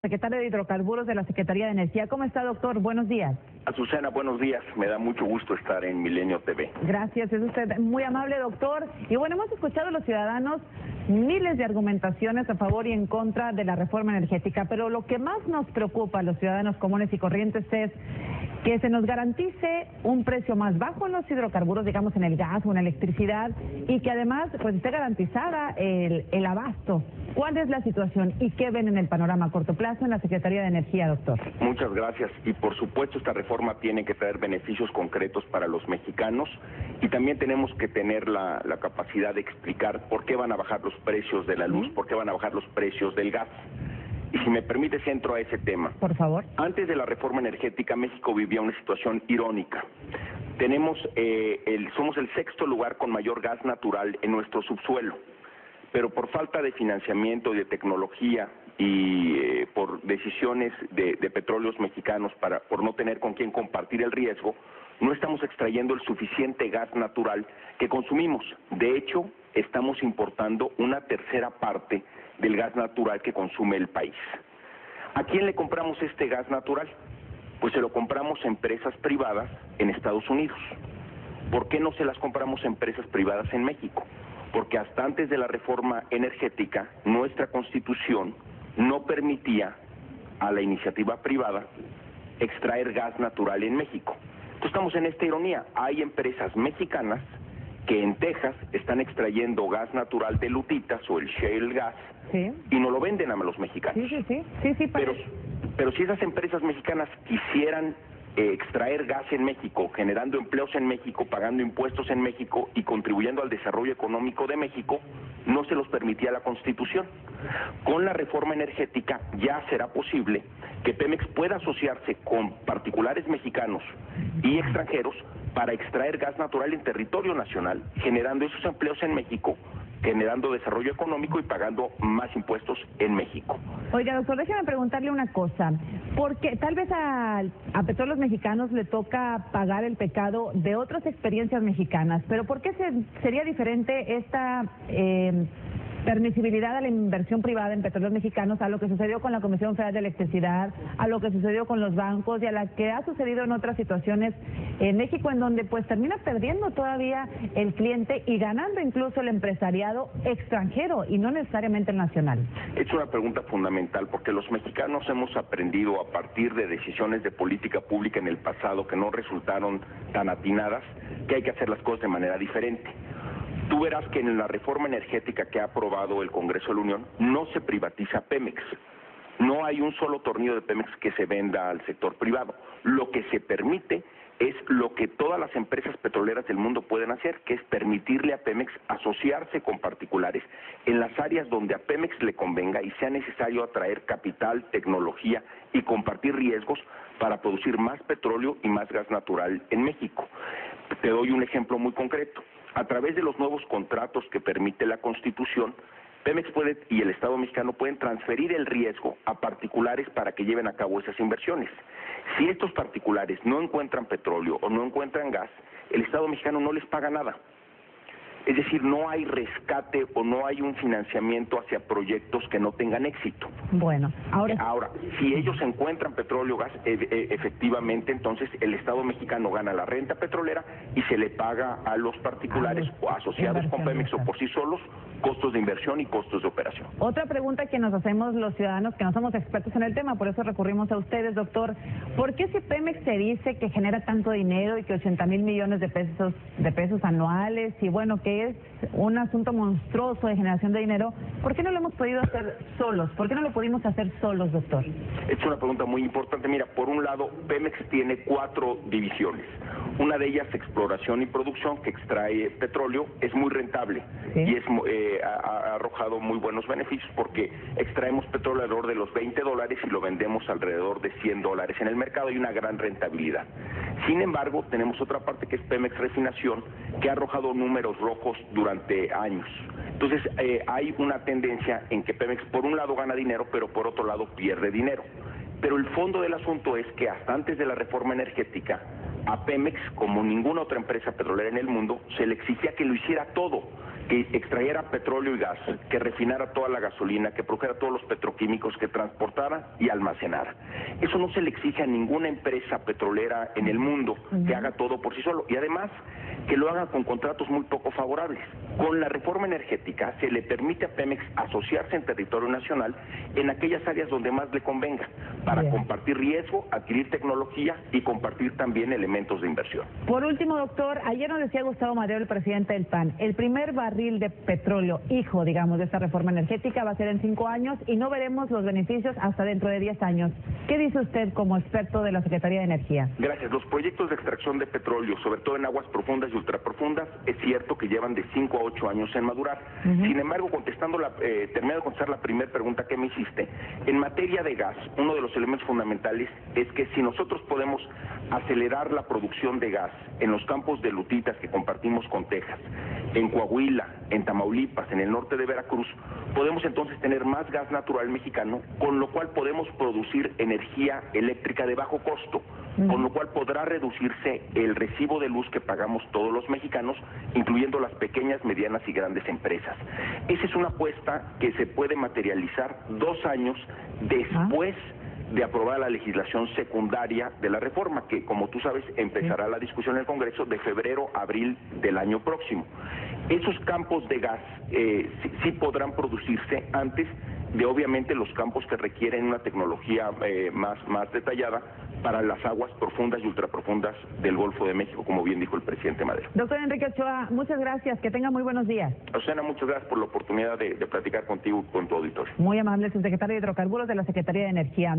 Secretario de Hidrocarburos de la Secretaría de Energía. ¿Cómo está, doctor? Buenos días. Azucena, buenos días. Me da mucho gusto estar en Milenio TV. Gracias, es usted muy amable, doctor. Y bueno, hemos escuchado a los ciudadanos miles de argumentaciones a favor y en contra de la reforma energética, pero lo que más nos preocupa a los ciudadanos comunes y corrientes es que se nos garantice un precio más bajo en los hidrocarburos, digamos en el gas o en la electricidad, y que además pues esté garantizada el abasto. ¿Cuál es la situación y qué ven en el panorama a corto plazo en la Secretaría de Energía, doctor? Muchas gracias. Y por supuesto esta reforma tiene que traer beneficios concretos para los mexicanos y también tenemos que tener la capacidad de explicar por qué van a bajar los precios de la luz, por qué van a bajar los precios del gas. Y si me permite, entro a ese tema. Por favor. Antes de la reforma energética, México vivía una situación irónica. Somos el sexto lugar con mayor gas natural en nuestro subsuelo, pero por falta de financiamiento y de tecnología y por decisiones de petróleos mexicanos por no tener con quién compartir el riesgo, no estamos extrayendo el suficiente gas natural que consumimos. De hecho, estamos importando una tercera parte del gas natural que consume el país. ¿A quién le compramos este gas natural? Pues se lo compramos a empresas privadas en Estados Unidos. ¿Por qué no se las compramos a empresas privadas en México? Porque hasta antes de la reforma energética, nuestra Constitución no permitía a la iniciativa privada extraer gas natural en México. Entonces estamos en esta ironía. Hay empresas mexicanas que en Texas están extrayendo gas natural de lutitas o el shale gas, sí, y no lo venden a los mexicanos. Sí, pero si esas empresas mexicanas quisieran extraer gas en México, generando empleos en México, pagando impuestos en México y contribuyendo al desarrollo económico de México, no se los permitía la Constitución. Con la reforma energética ya será posible que Pemex pueda asociarse con particulares mexicanos y extranjeros para extraer gas natural en territorio nacional, generando esos empleos en México, generando desarrollo económico y pagando más impuestos en México. Oiga, doctor, déjeme preguntarle una cosa, porque tal vez a Petróleos Mexicanos le toca pagar el pecado de otras experiencias mexicanas, pero ¿por qué sería diferente esta permisibilidad a la inversión privada en Petróleos Mexicanos a lo que sucedió con la Comisión Federal de Electricidad, a lo que sucedió con los bancos y a la que ha sucedido en otras situaciones en México, en donde pues termina perdiendo todavía el cliente y ganando incluso el empresariado extranjero y no necesariamente el nacional? Es una pregunta fundamental porque los mexicanos hemos aprendido a partir de decisiones de política pública en el pasado que no resultaron tan atinadas, que hay que hacer las cosas de manera diferente. Tú verás que en la reforma energética que ha aprobado el Congreso de la Unión no se privatiza Pemex. No hay un solo tornillo de Pemex que se venda al sector privado. Lo que se permite es lo que todas las empresas petroleras del mundo pueden hacer, que es permitirle a Pemex asociarse con particulares en las áreas donde a Pemex le convenga y sea necesario atraer capital, tecnología y compartir riesgos para producir más petróleo y más gas natural en México. Te doy un ejemplo muy concreto. A través de los nuevos contratos que permite la Constitución, Pemex y el Estado mexicano pueden transferir el riesgo a particulares para que lleven a cabo esas inversiones. Si estos particulares no encuentran petróleo o no encuentran gas, el Estado mexicano no les paga nada. Es decir, no hay rescate o no hay un financiamiento hacia proyectos que no tengan éxito. Bueno, ahora si ellos encuentran petróleo o gas, efectivamente, entonces el Estado mexicano gana la renta petrolera y se le paga a los particulares o asociados con Pemex o por sí solos costos de inversión y costos de operación. Otra pregunta que nos hacemos los ciudadanos que no somos expertos en el tema, por eso recurrimos a ustedes, doctor. ¿Por qué si Pemex se dice que genera tanto dinero y que 80,000 millones de pesos anuales y bueno, que es un asunto monstruoso de generación de dinero, ¿por qué no lo hemos podido hacer solos? ¿Por qué no lo pudimos hacer solos, doctor? Es una pregunta muy importante. Mira, por un lado, Pemex tiene 4 divisiones. Una de ellas, exploración y producción, que extrae petróleo, es muy rentable, ¿sí? Y ha arrojado muy buenos beneficios porque extraemos petróleo alrededor de los $20 y lo vendemos alrededor de $100 en el mercado y una gran rentabilidad. Sin embargo, tenemos otra parte que es Pemex Refinación, que ha arrojado números rojos durante años. Entonces, hay una tendencia en que Pemex por un lado gana dinero, pero por otro lado pierde dinero. Pero el fondo del asunto es que hasta antes de la reforma energética, a Pemex, como ninguna otra empresa petrolera en el mundo, se le exigía que lo hiciera todo, que extrayera petróleo y gas, que refinara toda la gasolina, que produjera todos los petroquímicos, que transportara y almacenara. Eso no se le exige a ninguna empresa petrolera en el mundo que haga todo por sí solo, y además que lo haga con contratos muy poco favorables. Con la reforma energética se le permite a Pemex asociarse en territorio nacional en aquellas áreas donde más le convenga, para compartir riesgo, adquirir tecnología y compartir también elementos de inversión. Por último, doctor, ayer nos decía Gustavo Madero, el presidente del PAN, el primer barril de petróleo, hijo, digamos, de esta reforma energética va a ser en 5 años y no veremos los beneficios hasta dentro de 10 años. ¿Qué dice usted como experto de la Secretaría de Energía? Gracias. Los proyectos de extracción de petróleo, sobre todo en aguas profundas y ultraprofundas, es cierto que llevan de 5 a 8 años en madurar. Sin embargo, terminando de contestar la primera pregunta que me hiciste, en materia de gas, uno de los elementos fundamentales es que si nosotros podemos acelerar la producción de gas en los campos de lutitas que compartimos con Texas, en Coahuila, en Tamaulipas, en el norte de Veracruz, podemos entonces tener más gas natural mexicano, con lo cual podemos producir energía eléctrica de bajo costo, con lo cual podrá reducirse el recibo de luz que pagamos todos los mexicanos, incluyendo las pequeñas, medianas y grandes empresas. Esa es una apuesta que se puede materializar 2 años después de aprobar la legislación secundaria de la reforma, que como tú sabes empezará la discusión en el Congreso de febrero a abril del año próximo. Esos campos de gas sí podrán producirse antes de obviamente los campos que requieren una tecnología más detallada para las aguas profundas y ultraprofundas del Golfo de México, como bien dijo el presidente Madero. Doctor Enrique Ochoa, muchas gracias, que tenga muy buenos días. Azucena, muchas gracias por la oportunidad de platicar contigo y con tu auditorio. Muy amable, subsecretario de Hidrocarburos de la Secretaría de Energía.